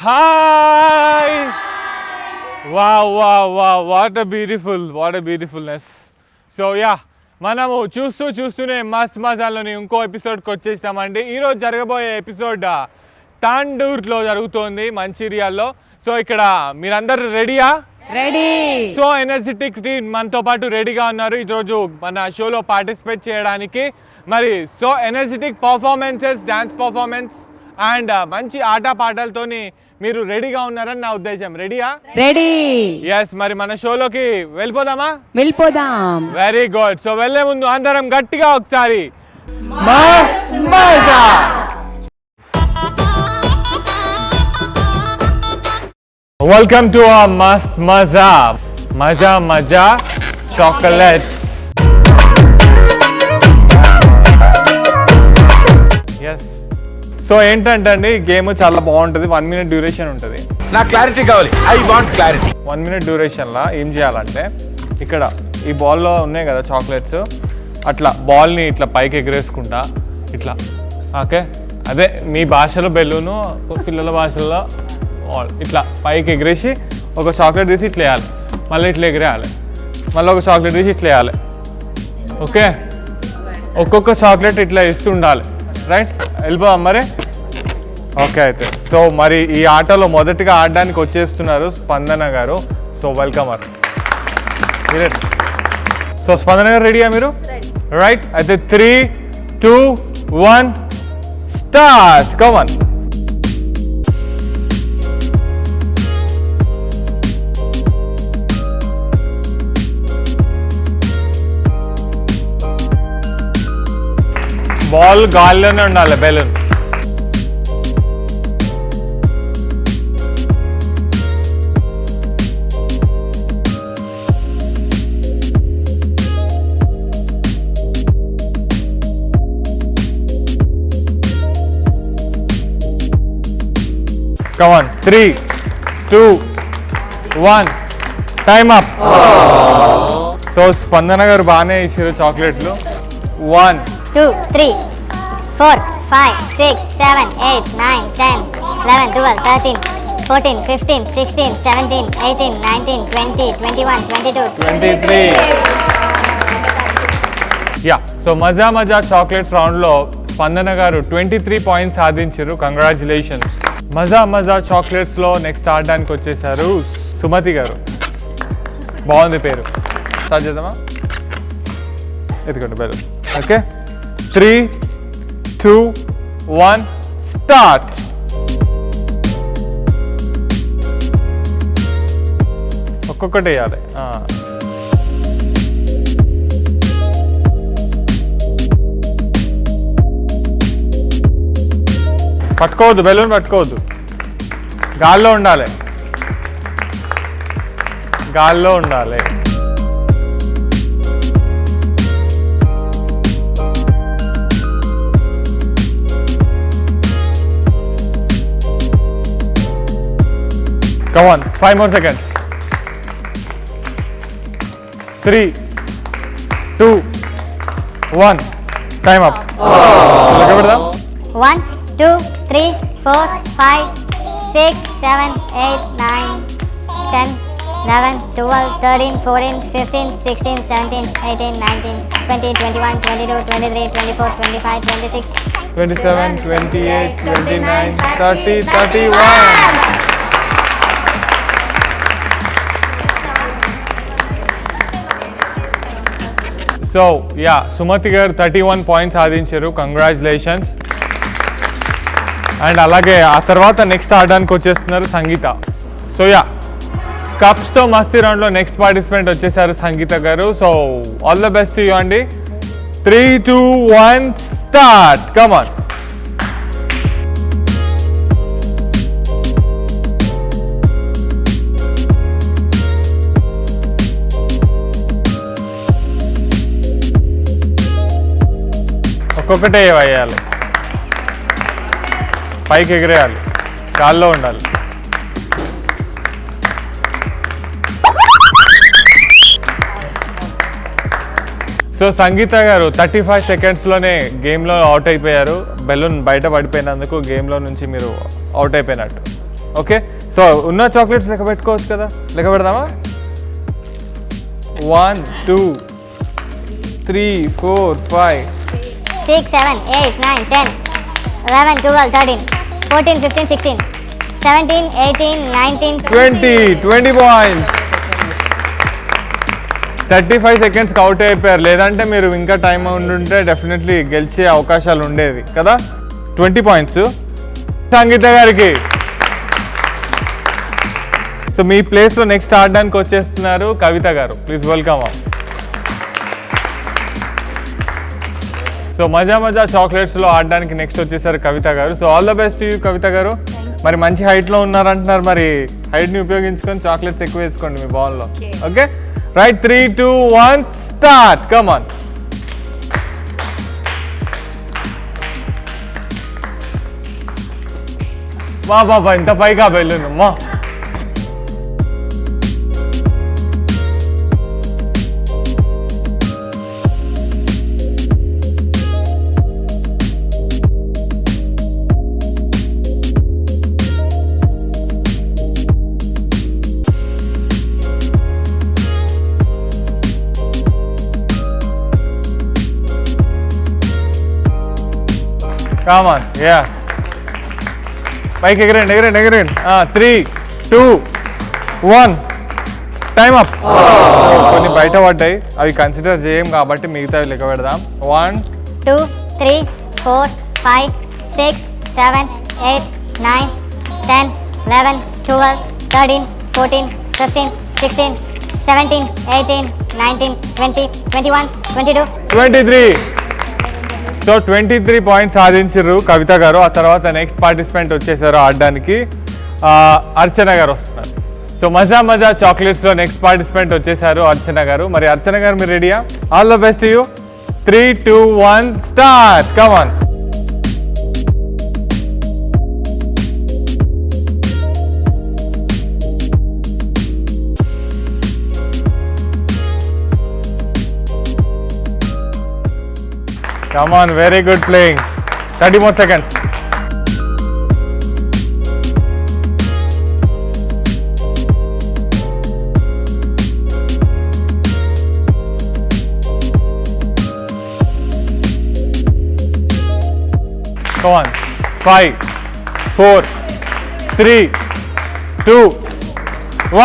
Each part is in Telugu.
Hi what a beautifulness. So మనము చూస్తూనే మస్త్ మజాలోని ఇంకో ఎపిసోడ్కి వచ్చేసామండి. ఈరోజు జరగబోయే ఎపిసోడ్ తాండూర్లో జరుగుతోంది, మంచిర్యాలలో. సో ఇక్కడ మీరందరూ రెడీయా? రెడీ. సో ఎనర్జెటిక్ టీమ్ మనతో పాటు రెడీగా ఉన్నారు ఈరోజు మన షోలో పార్టిసిపేట్ చేయడానికి. మరి so energetic performances, dance performance and మంచి ఆట పాటలతోని మీరు రెడీగా ఉన్నారని నా ఉద్దేశం. రెడీయా? రెడీ. ఎస్, మరి మన షోలోకి వెళ్ళిపోదామా? వెళ్ళిపోదాం. Very good. సో వెళ్ళే ముందు అందరం గట్టిగా ఒకసారి మస్త్ మజా. వెల్కమ్ టు మస్త్ మజా. మజా చాక్లెట్స్. ఎస్, సో ఏంటంటే అండి గేమ్ చాలా బాగుంటుంది. 1 minute డ్యూరేషన్ ఉంటుంది. నాకు క్లారిటీ కావాలి. I want clarity. 1 minute డ్యూరేషన్లో ఏం చేయాలంటే ఇక్కడ ఈ బాల్లో ఉన్నాయి కదా చాక్లెట్స్, అట్లా బాల్ని ఇట్లా పైకి ఎగరేసుకుంటా ఇట్లా. ఓకే, అదే మీ భాషలో బెలూను, పిల్లల భాషలో ఇట్లా పైకి ఎగరేసి ఒక చాక్లెట్ తీసి ఇట్లా వేయాలి, మళ్ళీ ఇట్లా ఎగిరేయాలి, మళ్ళీ ఒక చాక్లెట్ తీసి ఇట్లా వేయాలి. ఓకే, ఒక్కొక్క చాక్లెట్ ఇట్లా ఇస్తూ ఉండాలి. రైట్, వెళ్ళిపోదాం మరి. ఓకే అయితే సో మరి ఈ ఆటలో మొదటిగా ఆడడానికి వచ్చేస్తున్నారు స్పందన గారు. So welcome. సో స్పందన గారు రెడీయా మీరు? రైట్, అయితే 3, 2, 1 స్టార్ట్. Come on. బాల్ గాల్లోనే ఉండాలి, balloon. Come on, 3, 2, 1 time up. So స్పందన గారు బాగానే ఇచ్చారు చాక్లెట్లు. 1, 2, 3, 4, 5, 6, 7, 8, 9, 10, 11, 12, 13, 14, 15, 16, 17, 18, 19, 20, 21, 22, 23. సో మజా చాక్లెట్స్ రౌండ్లో స్పందన గారు 23 పాయింట్స్ సాధించారు. కంగ్రాచులేషన్స్. మజా చాక్లెట్స్లో నెక్స్ట్ ఆడడానికి వచ్చేసారు సుమతి గారు. బాగుంది పేరు. స్టార్ట్ చేద్దామా? ఎత్తుకోండి బెలూన్. Okay, 3, 2, 1 start. ఒక్కొక్కటి వేయాలి. పట్టుకోవద్దు, బెలూన్ పట్టుకోవద్దు, గాల్లో ఉండాలి. Come on, 5 more seconds. 3, 2, 1 time up. 1, 2, 3, 4, 5, 6, 7, 8, 9, 10, 11, 12, 13, 14, 15, 16, 17, 18, 19, 20, 21, 22, 23, 24, 25, 26, 27, 28, 29, 30, 31. So Sumathi గారు 31 పాయింట్స్ సాధించారు. కంగ్రాచులేషన్స్. అండ్ అలాగే ఆ తర్వాత నెక్స్ట్ ఆడడానికి వచ్చేస్తున్నారు సంగీత. సో కప్స్తో మస్తీ రౌండ్లో నెక్స్ట్ పార్టిసిపెంట్ వచ్చేసారు సంగీత గారు. So all the best you అండి. 3, 2, 1 స్టార్ట్. Come on. ఒక్కొక్కటే వేయాలి, పైకి ఎగిరేయాలి, గాల్లో ఉండాలి. సో సంగీత గారు 35 సెకండ్స్లోనే గేమ్లో అవుట్ అయిపోయారు. బెలూన్ బయట పడిపోయినందుకు గేమ్లో నుంచి మీరు అవుట్ అయిపోయినట్టు. ఓకే, సో ఉన్న చాక్లెట్స్ లెక్క పెట్టుకోవచ్చు కదా, లెక్క పెడదామా? 1 2 3 4 5 6 7 8 9 10 11 12 13 14 15 16 17 18 19 20 పాయింట్స్. 35 సెకండ్స్కి అవుట్ అయిపోయారు, లేదంటే మీరు ఇంకా టైం ఉండుంటే డెఫినెట్లీ గెలిచే అవకాశాలు ఉండేవి కదా. 20 పాయింట్స్ సంగీత గారికి. సో మీ ప్లేస్లో నెక్స్ట్ ఆడడానికి వచ్చేస్తున్నారు కవిత గారు, ప్లీజ్ వెల్కమ్. సో మజా మజా చాక్లెట్స్లో ఆడడానికి నెక్స్ట్ వచ్చేసారు కవిత గారు. So all the best you Kavitha గారు. మరి మంచి హైట్లో ఉన్నారంటున్నారు, మరి హైట్ని ఉపయోగించుకొని చాక్లెట్స్ ఎక్కువ వేసుకోండి మీ బాల్లో. Okay right, 3 2 1 start, come on. వా బాబా, ఇంత పైగా బెలూనమ్మా. Come on, yeah. పైకి ఎగరండి ఎగరండి ఎగరండి. 3 2 1 టైమ్ అప్. కొన్ని బయట పడ్డాయి, అవి కన్సిడర్ చేయం కాబట్టి మిగతావి లెక్క పెడదాం. 1 2 3 4 5 6 7 8 9 10 11 12 13 14 15 16 17 18 19 20 21 22 23. సో 23 పాయింట్స్ సాధించారు కవిత గారు. ఆ తర్వాత నెక్స్ట్ పార్టిసిపెంట్ వచ్చేసారు ఆడడానికి, అర్చన గారు వస్తున్నారు. సో మజా మజా చాక్లెట్స్లో నెక్స్ట్ పార్టిసిపెంట్ వచ్చేసారు అర్చన గారు. మరి అర్చన గారు మీరు రెడీయా? All the best you. 3 2 1 start, come on. Come on, very good playing. 30 more seconds. Come on. 5 4 3 2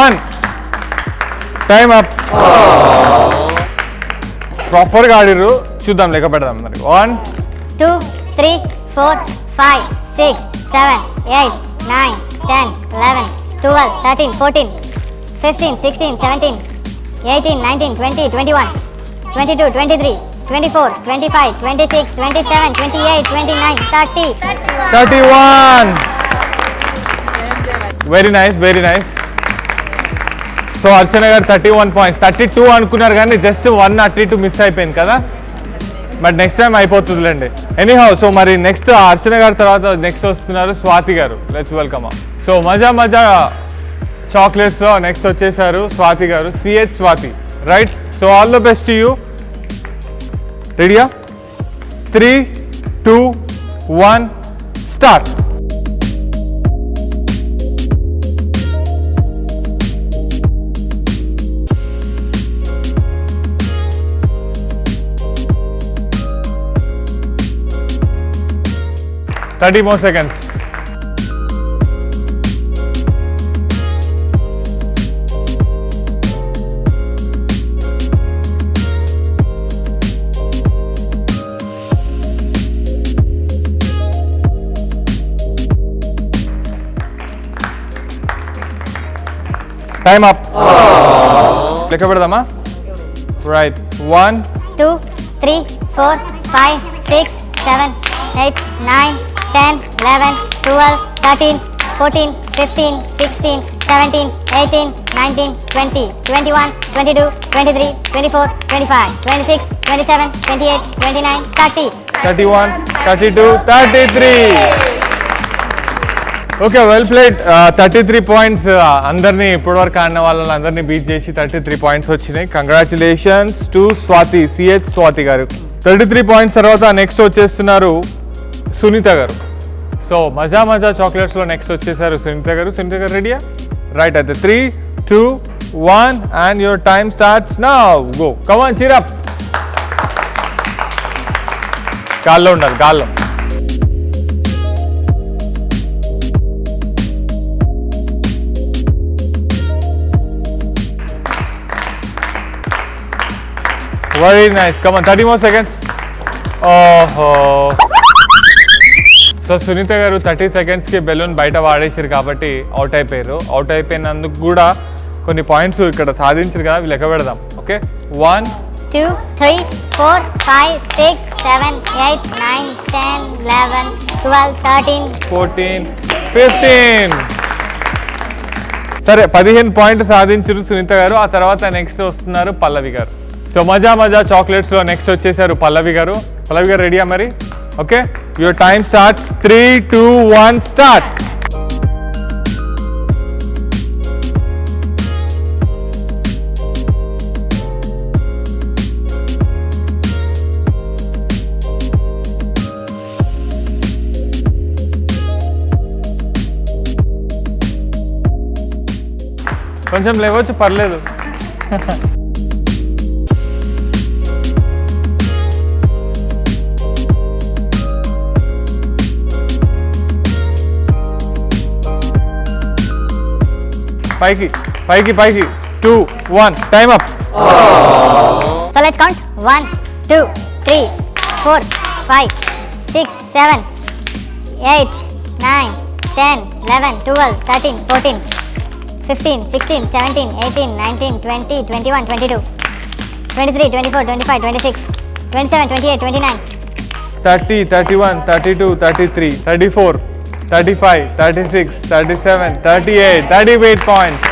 1 time up. ప్రాపర్గా ఆడిర్రు, చూద్దాం లెక్క పెడదాం మరి. 1 2 3 4 5 6 7 8 9 10 11 12 13 14 15 16 17 18 19 20 21 22 23 24 25 26 27 28 29 30 31. Very nice, very nice. So Archana గారు 31 పాయింట్స్. 32 అనుకున్నారు కానీ జస్ట్ 1 అటు ఇటు మిస్ అయిపోయింది కదా, బట్ నెక్స్ట్ టైం అయిపోతుందిలేండి. ఎనీహౌ, సో మరి నెక్స్ట్ అర్చన గారి తర్వాత నెక్స్ట్ వస్తున్నారు స్వాతి గారు, లెట్స్ వెల్కమ్. సో మజా మజా చాక్లెట్స్లో నెక్స్ట్ వచ్చేసారు స్వాతి గారు, CH Swathi, right? So all the best you. రెడీయా? 3 2 1 start. Thirty more seconds. Time up. లెక్క పెడదామా? Right. 1 2 3 4 5 6 7 8 9 10 11 12 13 14 15 16 17 18 19 20 21 22 23 24 25 26 27 28 29 30 31 32 33. Okay, well played. 33 points అందరినీ ఇప్పటివరకు ఆడిన వాళ్ళందరినీ బీట్ చేసి 33 పాయింట్స్ వచ్చినాయి. Congratulations to Swathi, CH Swathi గారు. 33 పాయింట్స్ తర్వాత నెక్స్ట్ వచ్చేస్తున్నారు సునీత గారు. సో మజా మజా చాక్లెట్స్లో నెక్స్ట్ వచ్చేసారు సునీత గారు. సునీత గారు రెడీయా? రైట్ అయితే 3, 2, 1 and your time starts now. Go, come on, cheer up. గాల్లో ఉండాలి, గాల్లో. Very nice. Come on, 30 more seconds. Oh. So Sunitha garu 30 సెకండ్స్కి balloon బయట వాడేసారు కాబట్టి అవుట్ అయిపోయారు. అవుట్ అయిపోయినందుకు కూడా కొన్ని పాయింట్స్ ఇక్కడ సాధించారు కదా, అవి లెక్క పెడదాం. ఓకే, 1, 2, 3, 4, 5, 6, 7, 8, 9, 10, 11, 12, 13, 14, 15. సరే, 15 పాయింట్లు సాధించారు సునీత గారు. ఆ తర్వాత నెక్స్ట్ వస్తున్నారు పల్లవి గారు. సో మజా మజా చాక్లెట్స్లో నెక్స్ట్ వచ్చేసారు పల్లవి గారు. పల్లవి గారు రెడీయా మరి? Okay, your time starts 3, 2, 1 start. కొంచెం లేవచ్చు, పర్లేదు. పైకి పైకి పైకి 2, 1 time up. So let's count 1, 2, 3, 4, 5, 6, 7, 8, 9, 10, 11, 12, 13, 14, 15, 16, 17, 18, 19, 20, 21, 22, 23, 24, 25, 26, 27, 28, 29, 30, 31, 32, 33, 34, 35, 36, 37, 38, 38 points.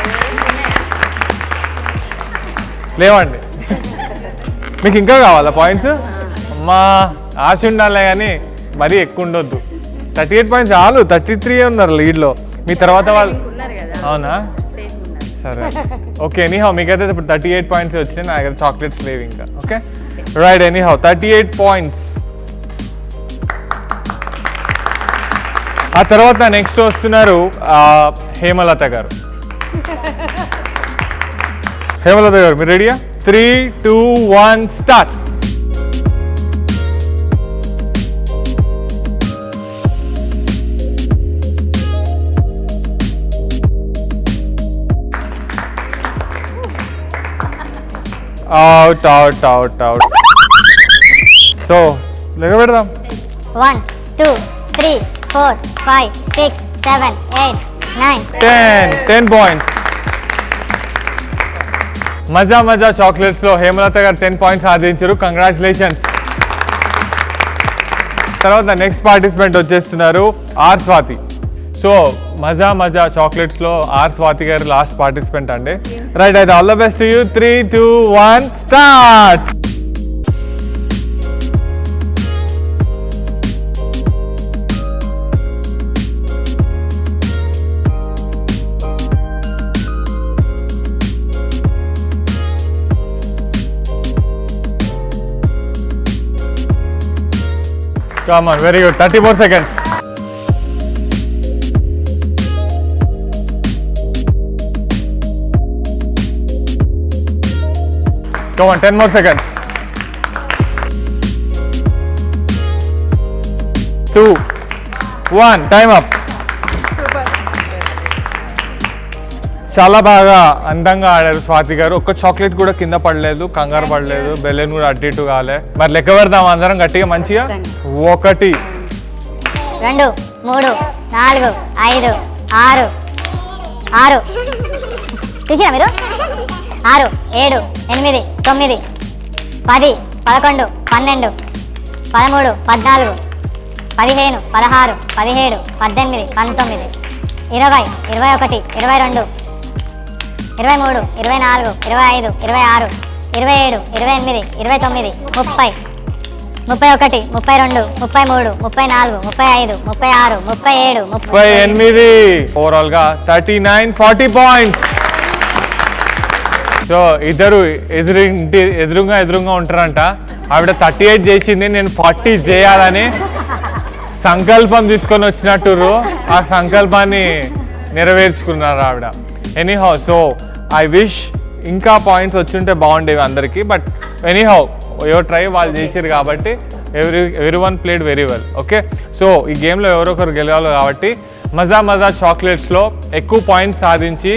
లేవండి, మీకు ఇంకా కావాలా పాయింట్స్? అమ్మా, ఆశ ఉండాలి కానీ మరీ ఎక్కువ ఉండొద్దు. 38 పాయింట్స్ చాలు. 33 ఉన్నారు లీడ్లో. మీ తర్వాత వాళ్ళు అవునా? సరే, ఓకే. ఎనీహౌ మీకైతే ఇప్పుడు 38 పాయింట్స్ వచ్చినాయి. నా దగ్గర చాక్లెట్స్ లేవు ఇంకా. Okay, right. Anyhow 38 points. ఆ తర్వాత నెక్స్ట్ వస్తున్నారు హేమలత గారు. హేమలత గారు మీరు రెడీయా? 3, 2, 1 start. Out out out out. So లెక్క పెడదాం. 1, 2, 3, 4, 5, 6, 7, 8, 9, 10 పాయింట్స్. మజా మజా చాక్లెట్స్లో హేమలత గారు 10 పాయింట్స్ సాధించారు. కంగ్రాచులేషన్స్. తర్వాత నెక్స్ట్ పార్టిసిపెంట్ వచ్చేస్తున్నారు ఆర్ స్వాతి. సో మజా మజా చాక్లెట్స్లో ఆర్ స్వాతి గారు లాస్ట్ పార్టిసిపెంట్ అండి. రైట్, అయితే all the best to you. 3, 2, 1 start. Come on, very good. 30 more seconds. Come on, 10 more seconds. 2, 1, time up. చాలా బాగా అందంగా ఆడారు స్వాతి గారు. ఒక్క చాక్లెట్ కూడా కింద పడలేదు, కంగారు పడలేదు, బెలూన్ కూడా అటు ఇటు కాలే. మరి లెక్క పెడదాం అందరం గట్టిగా మంచిగా. 1, 2, 3, 4, 5, 6, 6 చూసినా మీరు? 6, 7, 8, 9, 10, 11, 12, 13, 14, 15, 16, 17, 18, 19, 20, 21, 22, 23, 24, 25, 26, 27, 28, 29, 30, 31, 32, 33, 34, 35, 36, 37, 38. ఓవరాల్ గా 39, 40 పాయింట్స్. సో ఇద్దరు ఎదురుగా ఉంటారంట. ఆవిడ 38 చేసింది, నేను 40 చేయాలని సంకల్పం తీసుకొని వచ్చినట్టు ఆ సంకల్పాన్ని నెరవేర్చుకున్నారు ఆవిడ. ఎనీహౌ, సో ఐ విష్ ఇంకా పాయింట్స్ వచ్చుంటే బాగుండేవి అందరికీ. బట్ ఎనీహౌ ఎవరు ట్రై వాళ్ళు చేసారు కాబట్టి every one played very well. Okay, so ఈ గేమ్లో ఎవరొకరు గెలవాలి కాబట్టి మజా మజా చాక్లెట్స్లో ఎక్కువ పాయింట్స్ సాధించి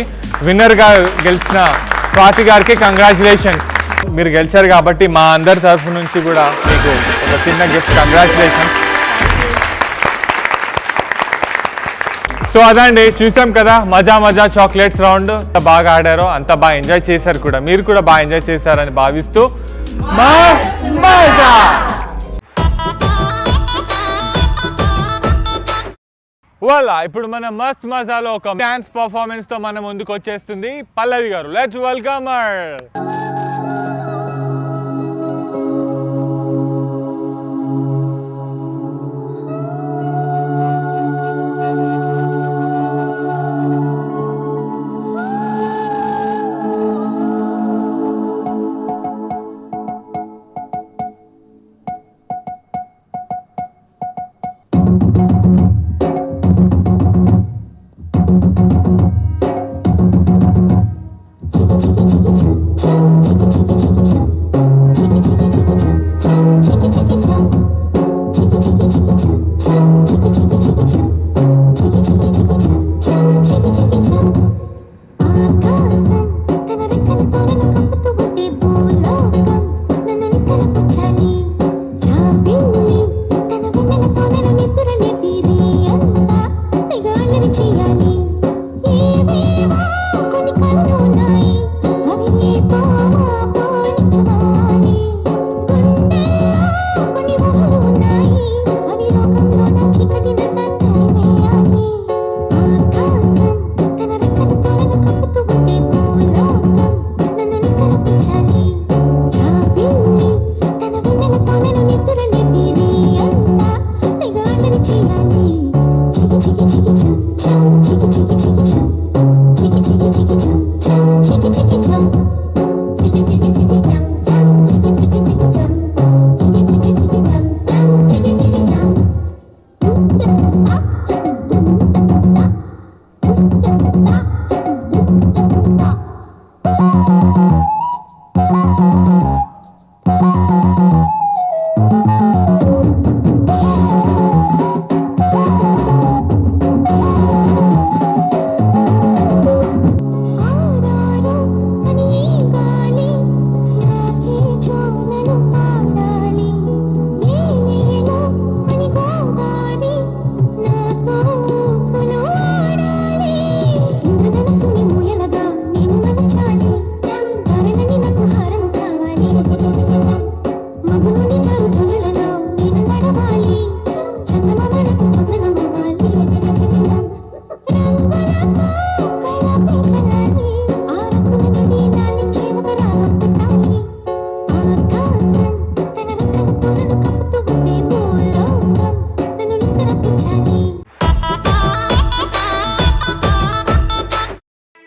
విన్నర్గా గెలిచిన స్వాతి గారికి కంగ్రాచులేషన్స్. మీరు గెలిచారు కాబట్టి మా అందరి తరఫు నుంచి కూడా మీకు ఒక చిన్న గిఫ్ట్. కంగ్రాచులేషన్స్. సో అదండి, చూసాం కదా మజా మజా చాక్లెట్స్ రౌండ్. అంత బాగా ఆడారో అంత బాగా ఎంజాయ్ చేశారు కూడా. మీరు కూడా బాగా ఎంజాయ్ చేశారని భావిస్తూ మజా. వాళ్ళ ఇప్పుడు మన మస్త్ మజాలో ఒక డాన్స్ పర్ఫార్మెన్స్ తో మన ముందుకు వచ్చేస్తుంది పల్లవి గారు. Let's welcome her.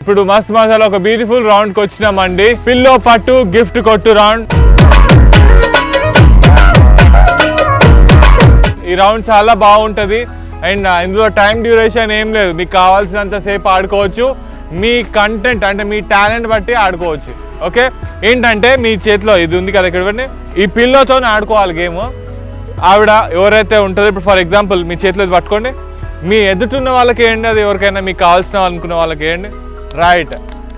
ఇప్పుడు మస్త్ మజాలో ఒక బ్యూటిఫుల్ రౌండ్కి వచ్చినామండి. పిల్లో పట్టు గిఫ్ట్ కొట్టు రౌండ్. ఈ రౌండ్ చాలా బాగుంటుంది అండ్ ఇందులో టైం డ్యూరేషన్ ఏం లేదు. మీకు కావాల్సినంత సేపు ఆడుకోవచ్చు. మీ కంటెంట్ అంటే మీ టాలెంట్ బట్టి ఆడుకోవచ్చు. ఓకే, ఏంటంటే మీ చేతిలో ఇది ఉంది కదా ఇక్కడ, ఈ పిల్లోతో ఆడుకోవాలి గేమ్. ఆవిడ ఎవరైతే ఉంటుందో, ఇప్పుడు ఫర్ ఎగ్జాంపుల్ మీ చేతిలో ఇది పట్టుకోండి, మీ ఎదుటిన్న వాళ్ళకి వేయండి, అది ఎవరికైనా మీకు కావాల్సిన అనుకున్న వాళ్ళకి వేయండి. రైట్,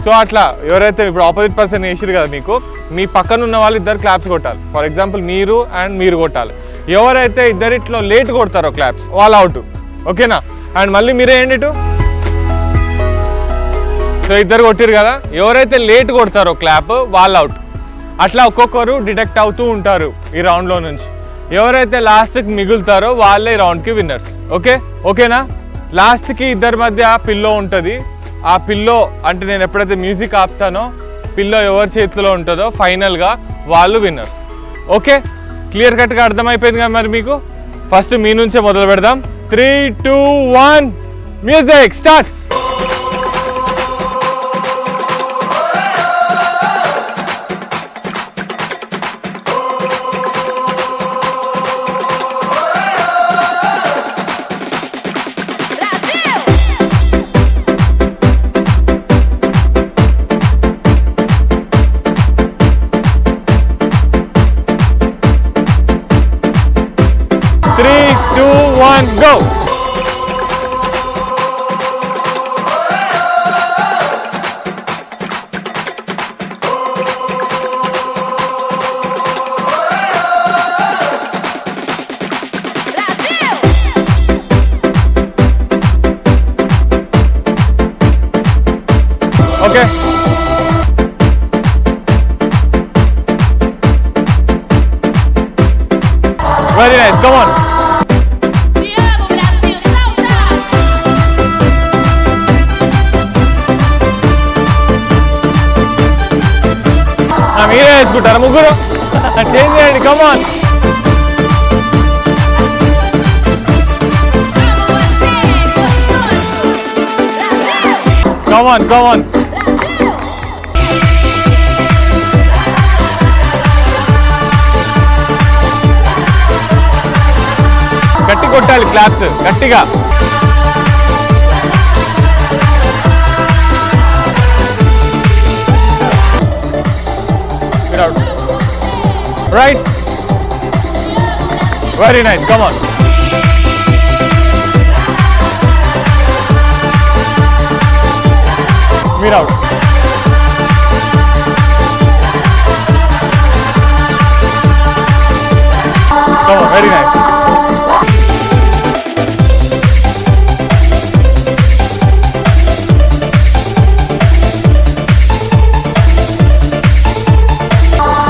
సో అట్లా ఎవరైతే ఇప్పుడు ఆపోజిట్ పర్సన్ వేసారు కదా మీకు, మీ పక్కన ఉన్న వాళ్ళు ఇద్దరు క్లాప్స్ కొట్టాలి. ఫర్ ఎగ్జాంపుల్ మీరు అండ్ మీరు కొట్టాలి. ఎవరైతే ఇద్దరిట్లో లేట్ కొడతారో క్లాప్స్ వాళ్ళు అవుట్. ఓకేనా? అండ్ మళ్ళీ మీరే వేయండి ఇటు. సో ఇద్దరు కొట్టారు కదా, ఎవరైతే లేట్ కొడతారో క్లాప్ వాళ్ళు అవుట్. అట్లా ఒక్కొక్కరు డిటెక్ట్ అవుతూ ఉంటారు ఈ రౌండ్లో నుంచి. ఎవరైతే లాస్ట్కి మిగులుతారో వాళ్ళే ఈ రౌండ్కి విన్నర్స్. ఓకేనా? లాస్ట్కి ఇద్దరి మధ్య పిల్లో ఉంటుంది. ఆ పిల్లో అంటే నేను ఎప్పుడైతే మ్యూజిక్ ఆపుతానో పిల్లో ఎవరి చేతిలో ఉంటుందో ఫైనల్గా వాళ్ళు విన్నర్స్. ఓకే, క్లియర్ కట్గా అర్థమైపోయింది కదా మరి మీకు. ఫస్ట్ మీ నుంచే మొదలు పెడదాం. 3, 2, 1 music start. 3, 2, 1, go. Okay. Very nice. Come on. Te amo, Brasil, saudade. మీరే వేసుకుంటారు ముగ్గురు చేంజ్ చేయండి. Come on. Amo você, gostoso. Brasil, Come on. Brasil. గట్టి కొట్టాలి క్లాప్స్ గట్టిగా. Right. Very nice. Come on. We're out. Come on. Very nice.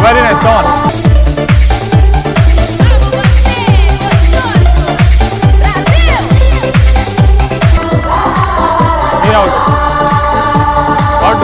Very nice. Come on. Amo você, gostoso. Brasil. We're out. Out.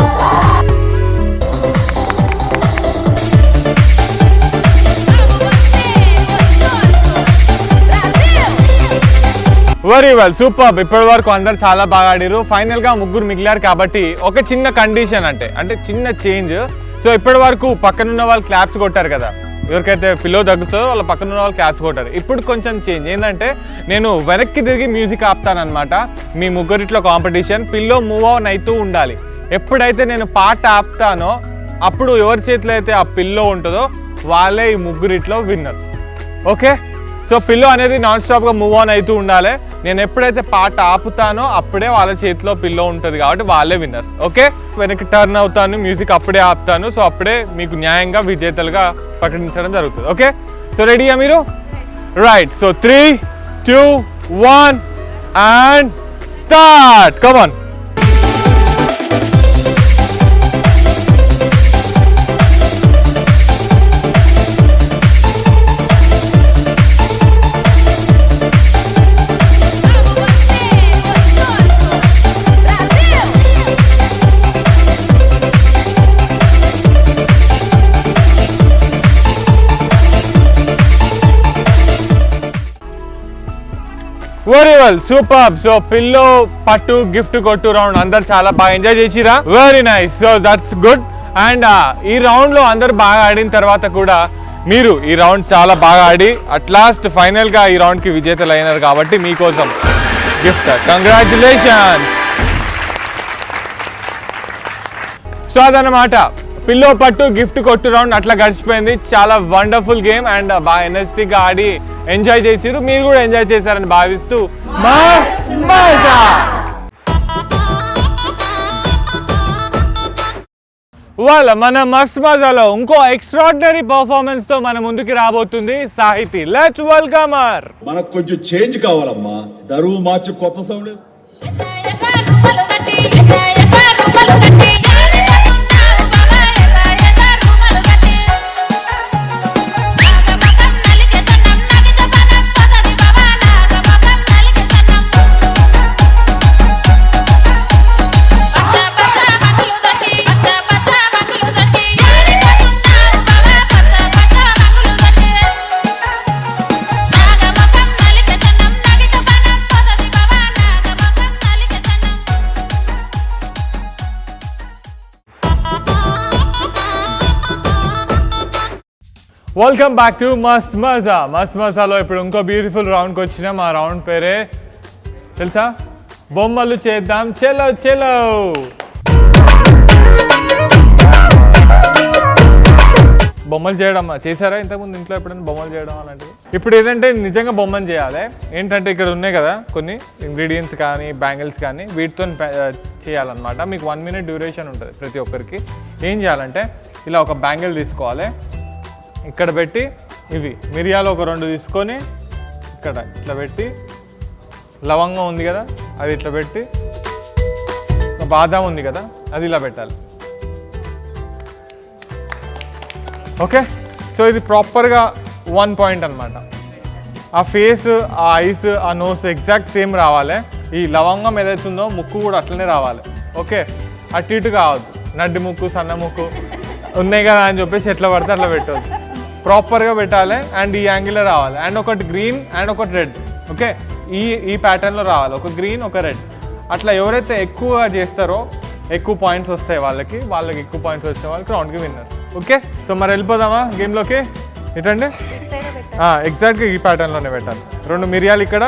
Very well super. ఇప్పటి వరకు అందరు చాలా బాగా ఆడిరు. ఫైనల్ గా ముగ్గురు మిగిలారు కాబట్టి ఒక చిన్న కండిషన్ అంటే చిన్న చేంజ్. సో ఇప్పటి వరకు పక్కనున్న వాళ్ళు క్లాప్స్ కొట్టారు కదా, ఎవరికైతే పిల్లో తగ్గుతుందో వాళ్ళ పక్కన ఉన్న వాళ్ళు క్లాప్స్ కొట్టారు. ఇప్పుడు కొంచెం చేంజ్ ఏంటంటే నేను వెనక్కి తిరిగి మ్యూజిక్ ఆపుతానమాట. మీ ముగ్గురిట్లో కాంపిటీషన్, పిల్లో మూవ్ ఆన్ అవుతూ ఉండాలి. ఎప్పుడైతే నేను పాట ఆపుతానో అప్పుడు ఎవరి చేతిలో అయితే ఆ పిల్లో ఉంటుందో వాళ్ళే ఈ ముగ్గురిట్లో విన్నర్స్. ఓకే, సో పిల్లో అనేది నాన్ స్టాప్గా మూవ్ ఆన్ అవుతూ ఉండాలి. నేను ఎప్పుడైతే పాట ఆపుతానో అప్పుడే వాళ్ళ చేతిలో పిల్లో ఉంటుంది కాబట్టి వాళ్ళే విన్నర్స్. ఓకే, వెనక్కి టర్న్ అవుతాను, మ్యూజిక్ అప్పుడే ఆపుతాను. సో అప్పుడే మీకు న్యాయంగా విజేతలుగా ప్రకటించడం జరుగుతుంది. ఓకే, సో రెడీయా మీరు? Right. So 3, 2, 1 and start. Come on. Very well super. So pillow పట్టు గిఫ్ట్ కొట్టు రౌండ్ అందరు చాలా బాగా ఎంజాయ్ చేసిరా? Very nice. So that's good. And ఈ రౌండ్ లో అందరు బాగా ఆడిన తర్వాత కూడా మీరు ఈ రౌండ్ చాలా బాగా ఆడి అట్ లాస్ట్ ఫైనల్ గా ఈ రౌండ్ కి విజేతలు అయినారు కాబట్టి మీకోసం గిఫ్ట్. కంగ్రాచులేషన్స్. సో అదనమాట పిల్లో పట్టు గిఫ్ట్ కొట్టు రౌండ్ అట్లా గడిచిపోయింది. చాలా వండర్ఫుల్ గేమ్ అండ్ బాగా ఎనర్జెటిక్ గా ఆడి ఎంజాయ్ చేసిరు. మీరు కూడా ఎంజాయ్ చేశారని భావిస్తూ మస్త్ మజా. వాళ్ళ మన మస్త్ మజాలో ఇంకో ఎక్స్ట్రాడినరీ పర్ఫార్మెన్స్ తో మన ముందుకి రాబోతుంది సాహితి. Let's welcome her. మనకు కొంచెం చేంజ్ కావాలమ్మా. దరువు మార్చి కొత్త సౌండ్ వెల్కమ్ బ్యాక్ టు మస్త్ మజా. మస్త్ మజాలో ఇప్పుడు ఇంకో బ్యూటిఫుల్ రౌండ్కి వచ్చినాం. ఆ రౌండ్ పేరే తెలుసా? బొమ్మలు చేద్దాం చెలో చెలో. బొమ్మలు చేయడం చేశారా ఇంతకుముందు ఇంట్లో ఎప్పుడైనా బొమ్మలు చేయడం అలాంటివి? ఇప్పుడు ఏంటంటే నిజంగా బొమ్మలు చేయాలి. ఏంటంటే ఇక్కడ ఉన్నాయి కదా కొన్ని ఇంగ్రీడియంట్స్ కానీ బ్యాంగిల్స్ కానీ వీటితో చేయాలన్నమాట. మీకు 1 minute డ్యూరేషన్ ఉంటుంది ప్రతి ఒక్కరికి. ఏం చేయాలంటే ఇలా ఒక బ్యాంగిల్ తీసుకోవాలి, ఇక్కడ పెట్టి ఇవి మిరియాలు ఒక 2 తీసుకొని ఇక్కడ ఇట్లా పెట్టి, లవంగం ఉంది కదా అది ఇట్లా పెట్టి, బాదాం ఉంది కదా అది ఇలా పెట్టాలి. ఓకే, సో ఇది ప్రాపర్గా 1 point అనమాట. ఆ ఫేస్, ఆ ఐస్, ఆ నోస్ ఎగ్జాక్ట్ సేమ్ రావాలి. ఈ లవంగం ఏదైతుందో ముక్కు కూడా అట్లనే రావాలి. ఓకే, అటు ఇటు కావద్దు, నడ్డి ముక్కు సన్న ముక్కు ఉన్నాయి కదా అని చెప్పేసి ఎట్లా పడితే అట్లా పెట్టవద్దు, ప్రాపర్గా పెట్టాలి. అండ్ ఈ యాంగిల్లో రావాలి. అండ్ ఒకటి గ్రీన్ అండ్ ఒకటి రెడ్. ఓకే, ఈ ప్యాటర్న్లో రావాలి, ఒక గ్రీన్ ఒక రెడ్. అట్లా ఎవరైతే ఎక్కువ చేస్తారో ఎక్కువ పాయింట్స్ వస్తాయి వాళ్ళకి ఎక్కువ పాయింట్స్ వచ్చే వాళ్ళకి రౌండ్కి విన్నర్స్. ఓకే, సో మరి వెళ్ళిపోదామా గేమ్లోకి? ఏంటండి ఎగ్జాక్ట్గా ఈ ప్యాటర్న్లోనే పెట్టాలి. 2 మిరియాలు ఇక్కడ,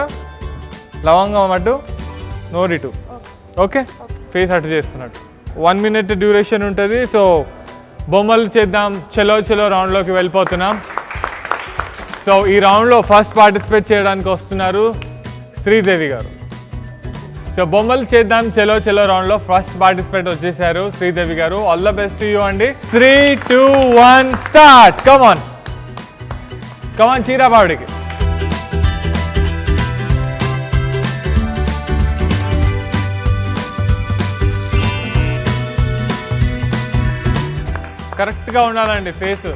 లవంగం అటు, నోరిటు. ఓకే, ఫేస్ అటు చేస్తున్నట్టు. 1 minute డ్యూరేషన్ ఉంటుంది. సో బొమ్మలు చేద్దాం, చలో చలో రౌండ్లోకి వెళ్ళిపోతున్నాం. సో ఈ రౌండ్లో ఫస్ట్ పార్టిసిపేట్ చేయడానికి వస్తున్నారు శ్రీదేవి గారు. సో బొమ్మలు చేద్దాం చలో చలో రౌండ్లో ఫస్ట్ పార్టిసిపేట్ వచ్చేసారు శ్రీదేవి గారు. All the best to you అండి. 3, 2, 1 స్టార్ట్. కమాన్ కమాన్ చీరాబావుడికి. కరెక్ట్గా ఉండాలండి face.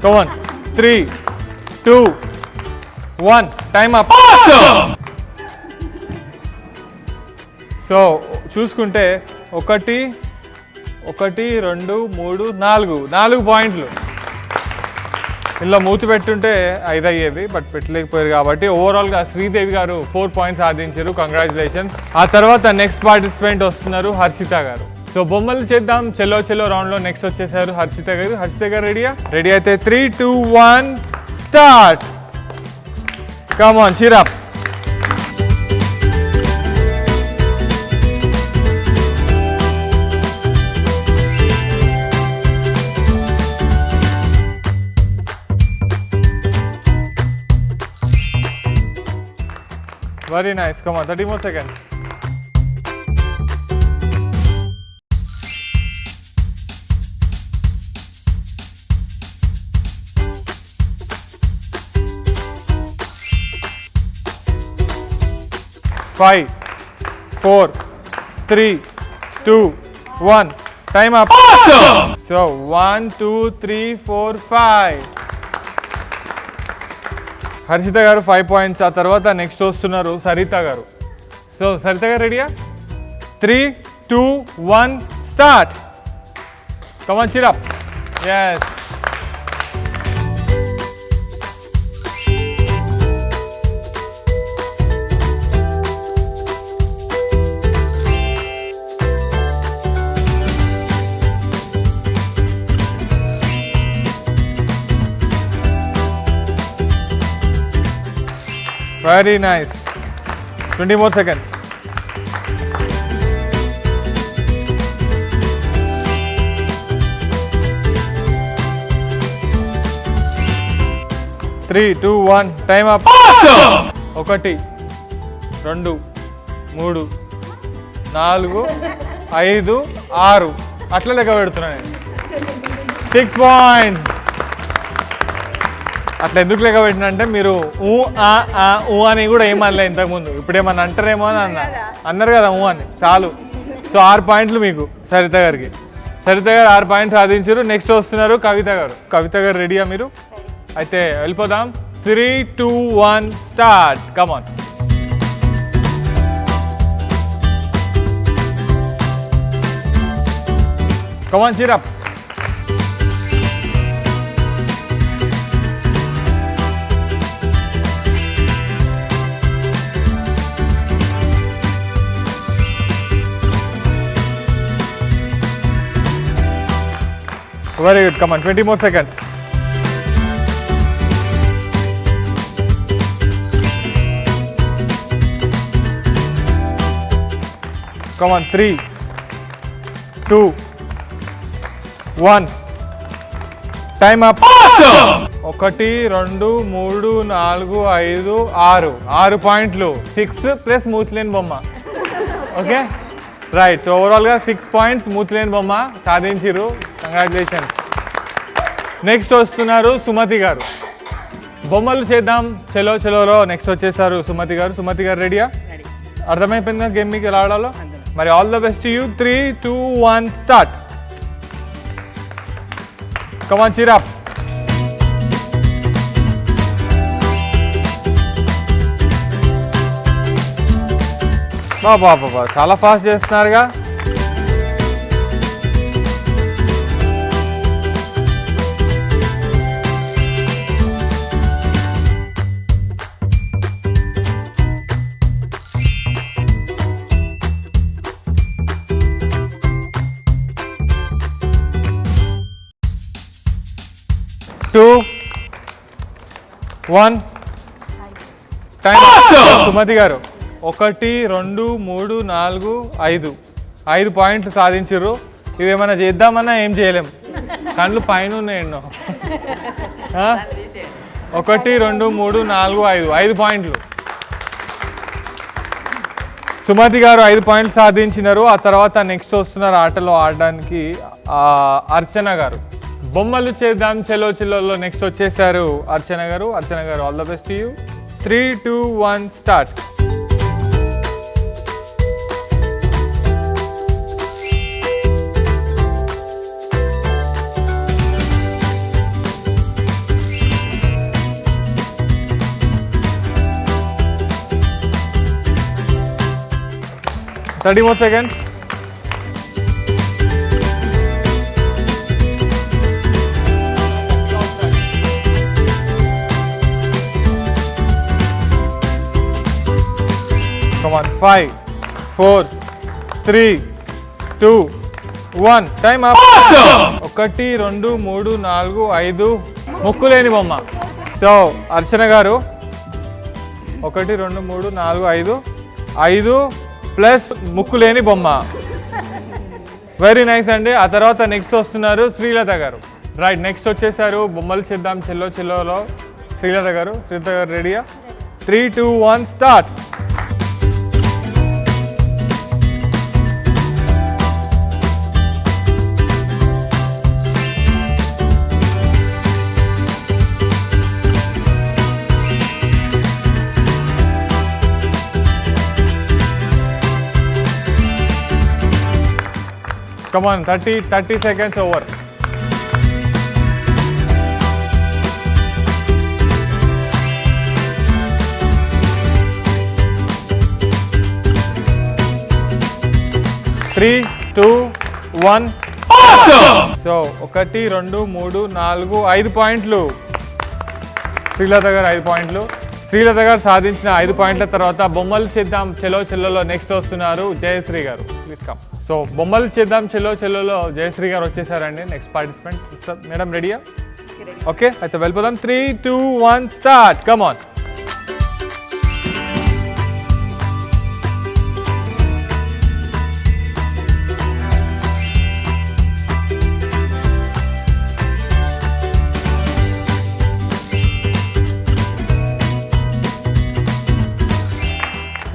Come on. 3, 2, 1. Time up. Awesome! So చూసుకుంటే 1, 2, 3, 4 పాయింట్లు. ఇందులో మూతి పెట్టుంటే 5 అయ్యేవి, బట్ పెట్టలేకపోయారు కాబట్టి ఓవరాల్గా శ్రీదేవి గారు 4 points సాధించారు. కంగ్రాచులేషన్స్. ఆ తర్వాత నెక్స్ట్ పార్టిసిపెంట్ వస్తున్నారు హర్షిత గారు. సో బొమ్మలు చేద్దాం చెలో చెలో రౌండ్లో నెక్స్ట్ వచ్చేసారు హర్షిత గారు. హర్షిత గారు రెడీయా? రెడీ అయితే 3, 2, 1 start. Come on cheer up. Very nice. Come on, 30 more seconds. Five, 4, 3, 2, 1. Time up. Awesome! So 1, 2, 3, 4, 5. Harshita గారు 5 points. ఆ తర్వాత నెక్స్ట్ వస్తున్నారు సరిత గారు. సో సరిత గారు రెడీయా? 3, 2, 1 start. Come on cheer up. Yes. Very nice. 20 more seconds. Three, 2, 1. Time up. Awesome! 1, 2, 3, 4, 5, 6 అట్లా లెక్క పెడుతున్నా నేను. 6 points. అట్లా ఎందుకు లెక్క పెట్టిన అంటే మీరు ఊ అని కూడా ఏమనలే ఇంతకుముందు. ఇప్పుడు ఏమన్నా అంటారేమో అని అన్నారు కదా ఊ అని, చాలు. సో 6 points మీకు సరిత గారికి. సరిత గారు 6 points సాధించారు. నెక్స్ట్ వస్తున్నారు కవిత గారు. కవిత గారు రెడీయా మీరు? అయితే వెళ్ళిపోదాం. 3, 2, 1 స్టార్ట్. కమాన్. కమాన్ cheer up. వెరీ గుడ్, కమాన్ 20 more seconds. కమాన్ 3 2 1 టైమ్ అప్. 1 2 3 4 5 6 పాయింట్లు. 6 ప్లస్ మూతిలేని బొమ్మ. Okay right. సో ఓవరాల్గా 6 points మూతిలేని బొమ్మ సాధించారు. కంగ్రాచులేషన్స్. నెక్స్ట్ వస్తున్నారు సుమతి గారు. బొమ్మలు చేద్దాం చెలో చెలోలో నెక్స్ట్ వచ్చేసారు సుమతి గారు. సుమతి గారు రెడీయా? అర్థమైపోయిందా గేమ్ మీకు ఎలా ఆడాలో? మరి all the best you. 3 2 1 start. Come on cheer up. బాబా చాలా ఫాస్ట్ చేస్తున్నారుగా. Two, 1 time. సుమతి గారు 1 2 3 4 5 పాయింట్లు సాధించారు. ఇవేమైనా చేద్దామన్నా ఏం చేయలేం, కళ్ళు పైన ఉన్నాయి ఎన్నో. 1 2 3 4 5 పాయింట్లు. సుమతి గారు 5 పాయింట్లు సాధించినారు. ఆ తర్వాత నెక్స్ట్ వస్తున్నారు ఆటలో ఆడడానికి అర్చన గారు. బొమ్మలు చేద్దాం చెలో చెల్లోలో నెక్స్ట్ వచ్చేసారు అర్చన గారు. అర్చన గారు all the best you. 3 2 1 start. Thirty more seconds. Come on, 5 4 3 2 1 time up. 1 2 3 4 5 ముక్కులేని బొమ్మ. సో అర్చన గారు 1 2 3 4 5 ప్లస్ ముక్కులేని బొమ్మ. వెరీ నైస్ అండి. ఆ తర్వాత నెక్స్ట్ వస్తున్నారు శ్రీలత గారు. రైట్, నెక్స్ట్ వచ్చేసారు బొమ్మలు చేద్దాం చెల్లో చెల్లోలో శ్రీలత గారు. శ్రీలత గారు రెడీయా? 3 2 1 start. Come on, 30 seconds over. Three, 2, 1. Awesome! So, 1 2 3 4 5 పాయింట్లు. శ్రీలత గారు 5 పాయింట్లు. శ్రీలత గారు సాధించిన 5 పాయింట్ల తర్వాత బొమ్మలు చేద్దాం చెలో చెల్లోలో నెక్స్ట్ వస్తున్నారు జయశ్రీ గారు. Please come. సో బొమ్మలు చేద్దాం చెల్లో చెల్లోలో జయశ్రీ గారు వచ్చేసారండి నెక్స్ట్ పార్టిసిపెంట్. మేడం రెడీయా? ఓకే అయితే వెళ్ళిపోదాం. 3 2 1 start. Come on.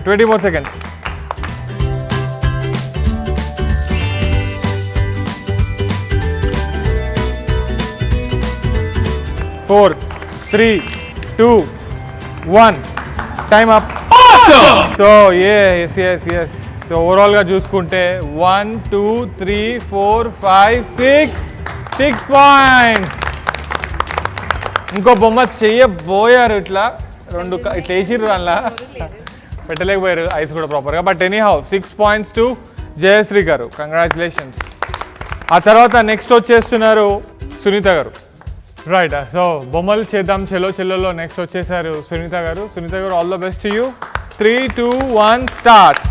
Twenty more seconds. 4 3 2 1 time up. So yes. So ఓవరాల్గా చూసుకుంటే 1 2 3 4 5 6 పాయింట్స్. ఇంకో బొమ్మ చెయ్యబోయారు, ఇట్లా 2 ఇట్లా వేసిర్రు, అలా పెట్టలేకపోయారు ఐస్ కూడా ప్రాపర్గా. But anyhow 6 points to Jayashree garu. Congratulations. ఆ తర్వాత నెక్స్ట్ వచ్చేస్తున్నారు సునీత గారు. రైట్, సో బొమ్మలు చేద్దాం చెలో చెల్లోలో నెక్స్ట్ వచ్చేసారు సునీత గారు. సునీత గారు all the best to you. 3 2 1 start.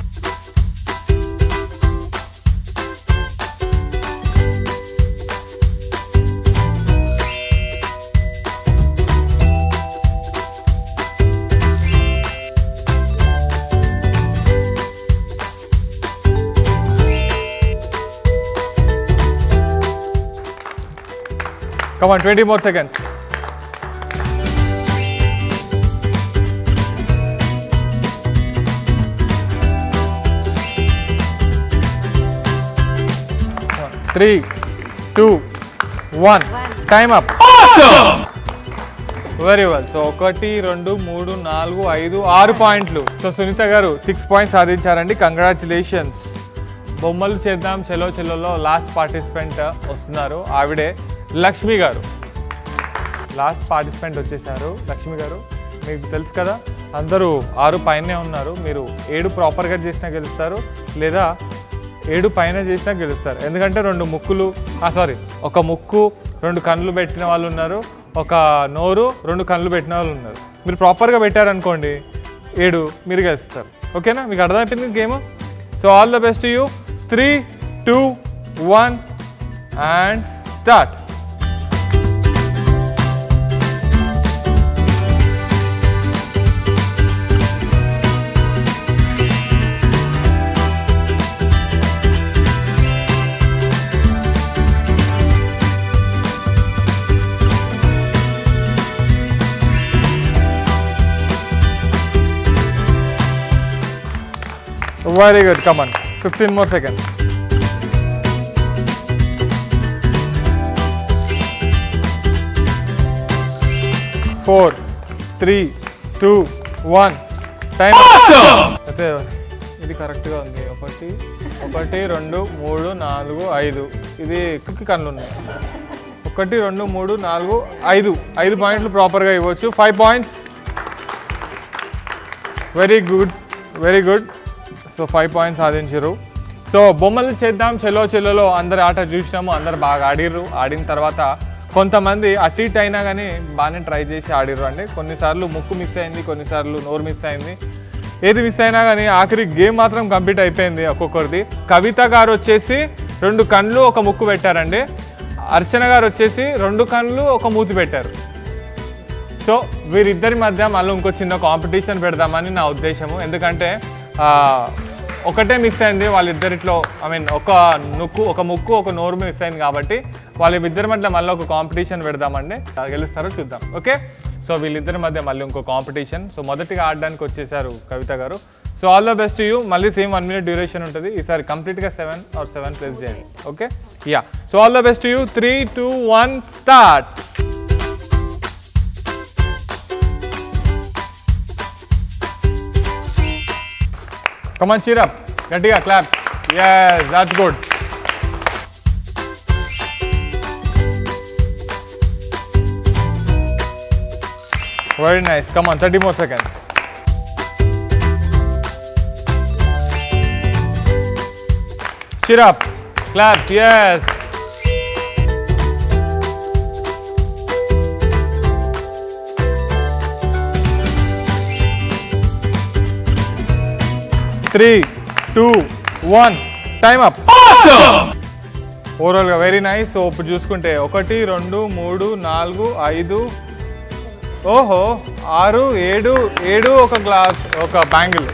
Come on 20 more seconds. Three, two, one. Time up. Awesome! Very well. So 1, 2, 3, 4, 5, 6 పాయింట్లు. సో సునీత గారు 6 పాయింట్స్ సాధించారండి. కంగ్రాచులేషన్స్. బొమ్మలు చేద్దాం చెలో చెలోలో లాస్ట్ పార్టిసిపెంట్ వస్తున్నారు. ఆవిడే లక్ష్మి గారు. లాస్ట్ పార్టిసిపెంట్ వచ్చేసారు. లక్ష్మి గారు మీకు తెలుసు కదా, అందరూ 6 పైనే ఉన్నారు. మీరు 7 ప్రాపర్గా చేసినా గెలుస్తారు, లేదా 7 పైన చేసినా గెలుస్తారు. ఎందుకంటే 2 ముక్కులు ఒక ముక్కు 2 కళ్ళు పెట్టిన వాళ్ళు ఉన్నారు, ఒక నోరు 2 కళ్ళు పెట్టిన వాళ్ళు ఉన్నారు. మీరు ప్రాపర్గా పెట్టారనుకోండి 7 మీరు గెలుస్తారు. ఓకేనా? మీకు అర్థమైపోయింది game. So all the best you. 3, 2, 1 and start. Very good. Come on. 15 more seconds. 4, 3, 2, 1. Time. Awesome! అయితే ఇది కరెక్ట్గా ఉంది. 1, 2, 3, 4, 5. ఇది కుక్కి కళ్ళు ఉన్నాయి. 1, 2, 3, 4, 5. 5 పాయింట్లు ప్రాపర్గా ఇవ్వచ్చు. 5 points. Very good, very good. So 5 points సాధించారు. సో బొమ్మలు చేద్దాం చెలో చెలోలో అందరు ఆట చూసినాము, అందరు బాగా ఆడిర్రు. ఆడిన తర్వాత కొంతమంది అటు ఇటు అయినా కానీ బాగానే ట్రై చేసి ఆడిర్రు అండి. కొన్నిసార్లు ముక్కు మిస్ అయింది, కొన్నిసార్లు నోరు మిస్ అయింది. ఏది మిస్ అయినా కానీ ఆఖరి గేమ్ మాత్రం కంప్లీట్ అయిపోయింది ఒక్కొక్కరిది. కవిత గారు వచ్చేసి 2 కళ్ళు 1 ముక్కు పెట్టారండి. అర్చన గారు వచ్చేసి 2 కళ్ళు 1 మూతి పెట్టారు. సో వీరిద్దరి మధ్య మళ్ళీ ఇంకో చిన్న కాంపిటీషన్ పెడదామని నా ఉద్దేశము. ఎందుకంటే ఒకటే మిస్ అయింది వాళ్ళిద్దరిట్లో. ఒక ముక్కు 1 నోరు మిస్ అయింది కాబట్టి వాళ్ళిద్దరి మధ్య మళ్ళీ ఒక కాంపిటీషన్ పెడదామండి. గెలుస్తారో చూద్దాం. ఓకే, సో వీళ్ళిద్దరి మధ్య మళ్ళీ ఇంకో కాంపిటీషన్. సో మొదటిగా ఆడడానికి వచ్చేసారు కవిత గారు. So all the best you. మళ్ళీ సేమ్ 1 minute డ్యూరేషన్ ఉంటుంది. ఈసారి కంప్లీట్గా 7 or 7 ప్లేస్ చేయండి. Okay, yeah. So all the best you. 3, 2, 1 start. Come on, cheer up. Gatiga, clap. Yes, that's good. Very nice. Come on, 30 more seconds. Cheer up. Clap. Yes. Three, 2, 1. Time up. Awesome! ఓవరాల్గా వెరీ నైస్. సో ఇప్పుడు చూసుకుంటే 1, 2, 3, 4, 5, ఓహో 6, 7 ఒక గ్లాస్, ఒక బ్యాంగిల్.